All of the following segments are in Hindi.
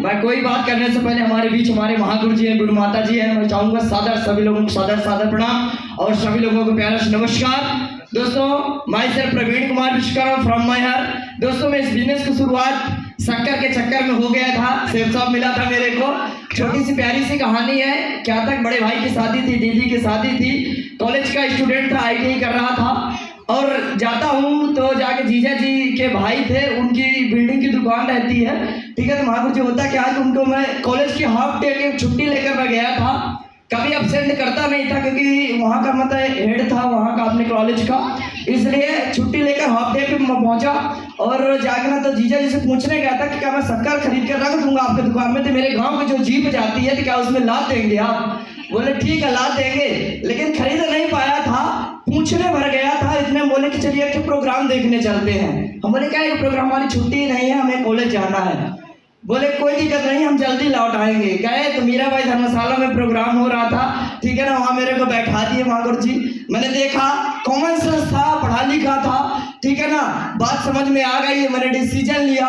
मैं कोई बात करने से पहले हमारे बीच हमारे महागुरु जी हैं, गुरु माता जी हैं। मैं चाहूँगा सादर सभी लोगों को सादर प्रणाम और सभी लोगों को प्यारा से नमस्कार। दोस्तों मैं sir Praveen Kumar Vishwakarma from my heart. दोस्तों मैं इस बिजनेस की शुरुआत शक्कर के चक्कर में हो गया था। सेब साहब मिला था मेरे को। छोटी सी प्यारी सी कहानी है। क्या तक बड़े भाई की शादी थी, दीदी की शादी थी, कॉलेज का स्टूडेंट था, ITI कर रहा था और जाता हूँ तो जाके जीजा जी के भाई थे, उनकी बिल्डिंग की दुकान रहती है, ठीक है। तो महागुरु जी होता क्या कि उनको मैं कॉलेज की हाफ डे की छुट्टी लेकर मैं गया था। कभी अब्सेंट करता नहीं था क्योंकि वहाँ का मतलब हेड था वहाँ का अपने कॉलेज का, इसलिए छुट्टी लेकर हाफ डे पे पहुँचा और जाकर तो जीजा जी से पूछने गया था कि क्या मैं शक्कर खरीद कर रख दूंगा आपकी दुकान में। तो मेरे गाँव में जो जीप जाती है तो क्या उसमें लाद देंगे आप? बोले ठीक है लाद देंगे, लेकिन खरीद नहीं पाया था, पूछने भर गया था। इतने बोले कि चलिए एक प्रोग्राम देखने चलते हैं। हम बोले क्या एक प्रोग्राम, हमारी छुट्टी नहीं है, हमें कॉलेज जाना है। बोले कोई दिक्कत नहीं, हम जल्दी लौट आएंगे। गए तो मीराबाई धर्मशाला में प्रोग्राम हो रहा था, ठीक है ना। वहाँ मेरे को बैठा दिए महागुरु जी। मैंने देखा कॉमन सेंस था, पढ़ा लिखा था, ठीक है ना। बात समझ में आ गई, मैंने डिसीजन लिया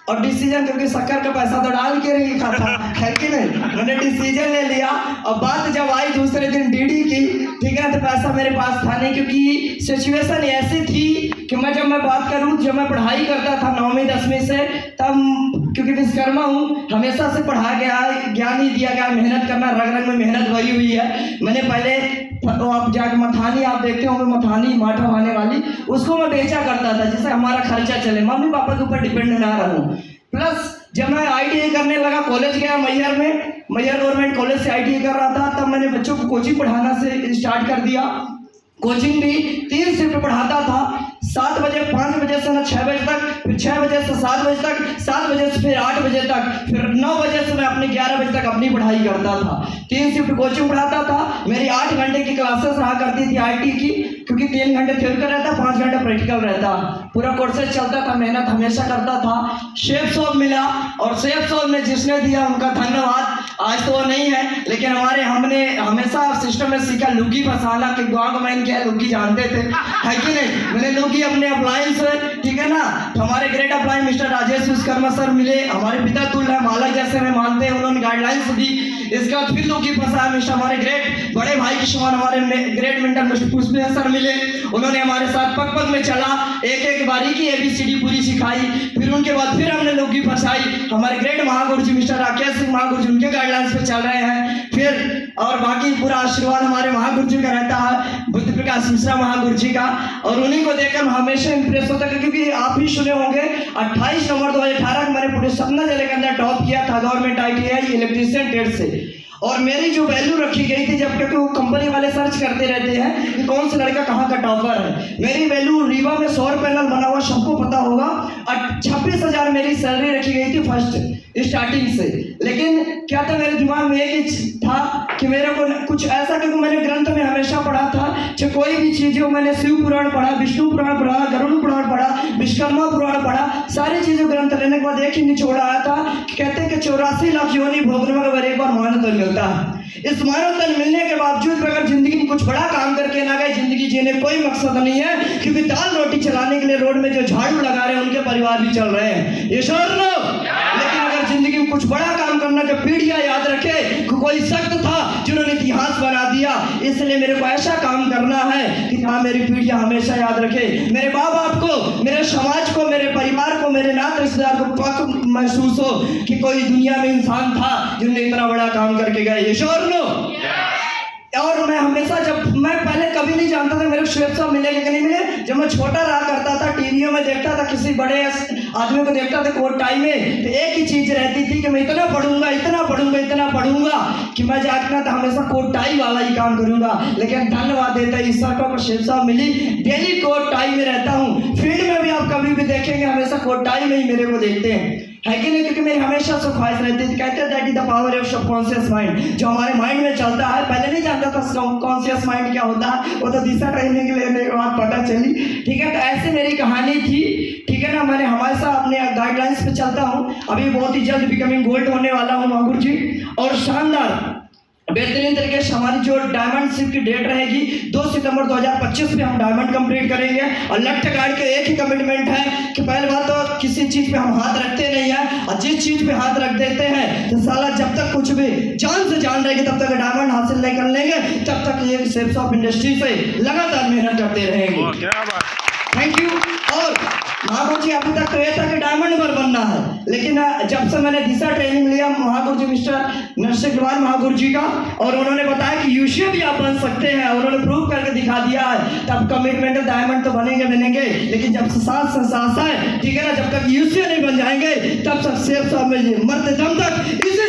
और डिसीजन क्योंकि शक्कर का पैसा तो डाल के नहीं खा था, है कि नहीं। मैंने डिसीजन ले लिया और बात जब आई दूसरे दिन डीडी की, ठीक है ना, तो पैसा मेरे पास था नहीं क्योंकि सिचुएशन ऐसी थी कि जब मैं बात करूं, जब मैं पढ़ाई करता था 9वीं 10वीं से, तब क्योंकि विश्वकर्मा हूँ, हमेशा से पढ़ा गया, ज्ञान ही दिया गया, मेहनत करना, रग रग में मेहनत भरी हुई है। मैंने पहले तो आप जाके मथानी आप देखते होंगे, मथानी माठा खाने वाली, उसको मैं बेचा करता था जिससे हमारा खर्चा चले, मम्मी पापा के ऊपर डिपेंड ना रहूं। प्लस जब मैं ITI करने लगा, कॉलेज गया मैहर में, मैहर गवर्नमेंट कॉलेज से ITI कर रहा था, तब मैंने बच्चों को कोचिंग पढ़ाना से स्टार्ट कर दिया। कोचिंग भी 3 शिफ्ट पढ़ाता था, 7 बजे 5 बजे से 6 बजे तक, फिर 6 बजे से 7 बजे तक, 7 बजे से फिर 8 बजे तक, फिर 9 बजे से मैं अपने 11 बजे तक अपनी पढ़ाई करता था। 3 शिफ्ट कोचिंग पढ़ाता था। मेरी 8 घंटे की क्लासेस रहा करती थी IT की, क्योंकि 3 घंटे थ्योरी का रहता, 5 घंटे प्रैक्टिकल रहता, पूरा कोर्सेज चलता था, मेहनत हमेशा करता था। शेफ साहब मिला और शेफ साहब ने जिसने दिया उनका धन्यवाद। आज तो वो नहीं है, लेकिन हमने हमेशा सिस्टम में सीखा लुकी फसाना कि गाँव में क्या लुकी जानते थे, है कि नहीं। मैंने लुकी अपने अप्लायंस, ठीक है ना। हमारे great appliance mister Rajesh Vishwakarma sir मिले, हमारे पिता तुल्य मालक जैसे हमें मानते हैं, उन्होंने गाइडलाइंस दी। इसके बाद फिर लुकी फंसा मिस्टर हमारे ग्रेट बड़े भाई के समान हमारे great mentor mister Pushpendra sir मिले, उन्होंने हमारे साथ पग पग में चला, एक एक बारी की ABCD पूरी सिखाई। फिर उनके बाद फिर हमने लुकी फंसाई। हमारे ग्रेट महागुरु जी मिस्टर राकेश सिंह महागुरु जी, उनके गाइडलाइंस पे चल रहे हैं। फिर और बाकी पूरा आशीर्वाद हमारे महागुरु जी का रहता है, बुद्ध प्रकाश मिश्रा महागुरु जी का, और उन्हीं को देखकर हमेशा इंप्रेस होता है। क्योंकि आप ही सुने होंगे 28 नवंबर 2018 को मैंने पूरे सतना जिले के अंदर टॉप किया था गवर्नमेंट ITI इलेक्ट्रीशियन ट्रेड से। और मेरी जो वैल्यू रखी गई थी, जब क्योंकि वो कंपनी वाले सर्च करते रहते हैं कि कौन सा लड़का कहाँ का टॉपर है, मेरी वैल्यू रीवा में सौर पैनल बना हुआ सबको पता होगा, 26,000 मेरी सैलरी रखी गई थी फर्स्ट स्टार्टिंग से। लेकिन क्या था मेरे दिमाग में एक ही था कि मेरे को कुछ ऐसा, क्योंकि मैंने ग्रंथ में हमेशा पढ़ा था कि कोई भी चीज़ हो, मैंने शिव पुराण पढ़ा, विष्णु पुराण पढ़ा, गरुड़ पुराण पढ़ा, विश्वकर्मा पुराण पढ़ा, सारी चीज़ें ग्रंथ लेने के बाद एक ही निचोड़ आया था। कहते हैं कि 84 लाख योनि भोगने में एक बार मानव तन मिलता है। इस मानव तन मिलने के बावजूद अगर जिंदगी में कुछ बड़ा काम करके ना गए, जिंदगी जीने कोई मकसद नहीं है, क्योंकि दाल रोटी चलाने के लिए रोड में जो झाड़ू लगा रहे हैं उनके परिवार भी चल रहे हैं, ये श्योर नो। लेकिन अगर जिंदगी में कुछ बड़ा काम करना, जो पीढ़ियां याद रखे कोई सख्त था जिन्होंने इतिहास बना दिया, इसलिए मेरे को ऐसा काम करना है कि हाँ मेरी पीढ़ियां हमेशा याद रखे, मेरे माँ बाप को, मेरे समाज को, मेरे परिवार को, मेरे नाते रिश्तेदार को पक्का महसूस हो कि कोई दुनिया में इंसान था जिन्होंने इतना बड़ा काम करके गए, ये श्योर नो। और मैं हमेशा, जब मैं पहले कभी नहीं जानता था मेरे शेफ साहब मिलेंगे कि नहीं मिले, जब मैं छोटा रहा करता था टीवियों में देखता था, किसी बड़े आदमी को देखता था कोर्ट टाइम में, तो एक ही चीज रहती थी कि मैं इतना पढ़ूंगा, इतना पढ़ूंगा, इतना पढ़ूंगा कि मैं जाकर तो हमेशा कोर्ट टाई वाला ही काम करूंगा। लेकिन धन्यवाद देता है ईश्वर को, शेफ साहब मिली, डेली कोर्ट टाई में रहता हूँ। फील्ड में भी आप कभी भी देखेंगे हमेशा कोर्ट टाई में ही मेरे को देखते हैं, है कि नहीं, क्योंकि मेरी हमेशा से ख्वाहिश रहती थी। कहते हैं that is the power of subconscious mind, जो हमारे माइंड में चलता है। पहले नहीं जानता था सबकॉन्शियस माइंड क्या होता है, वो तो दिशा ट्रेनिंग के लेने के बाद पता चली, ठीक है। तो ऐसे मेरी कहानी थी, ठीक है ना। मैंने हमेशा अपने गाइडलाइंस पे चलता हूँ। अभी बहुत ही जल्द बिकमिंग गोल्ड होने वाला हूँ महागुरु जी, और शानदार बेहतरीन तरीके से हमारी जो डायमंड शिप की डेट रहेगी 2 सितंबर 2025 में हम डायमंड कंप्लीट करेंगे। और लट्ठ गार्ड के एक ही कमिटमेंट है कि पहली बात तो किसी चीज पे हम हाथ रखते नहीं है, और जिस चीज पे हाथ रख देते हैं तो साला जब तक कुछ भी जान से जान रहेगी तब तक डायमंड हासिल नहीं कर लेंगे, तब तक ये शेप्स ऑफ इंडस्ट्री से लगातार मेहनत करते रहेंगे। Thank you. और महागुरु जी अभी तक तो ये था कि डायमंड पर बनना है, लेकिन जब से मैंने दिशा ट्रेनिंग लिया महागुरु जी मिस्टर नरसिंह महागुरु जी का, और उन्होंने बताया कि यूसी भी आप बन सकते हैं, उन्होंने प्रूव करके दिखा दिया है, तब कमिटमेंट डायमंड तो बनेंगे, लेकिन जब सांस है, ठीक है ना, जब तक यूसी नहीं बन जाएंगे तब तक सेफ मरते दम तक इसी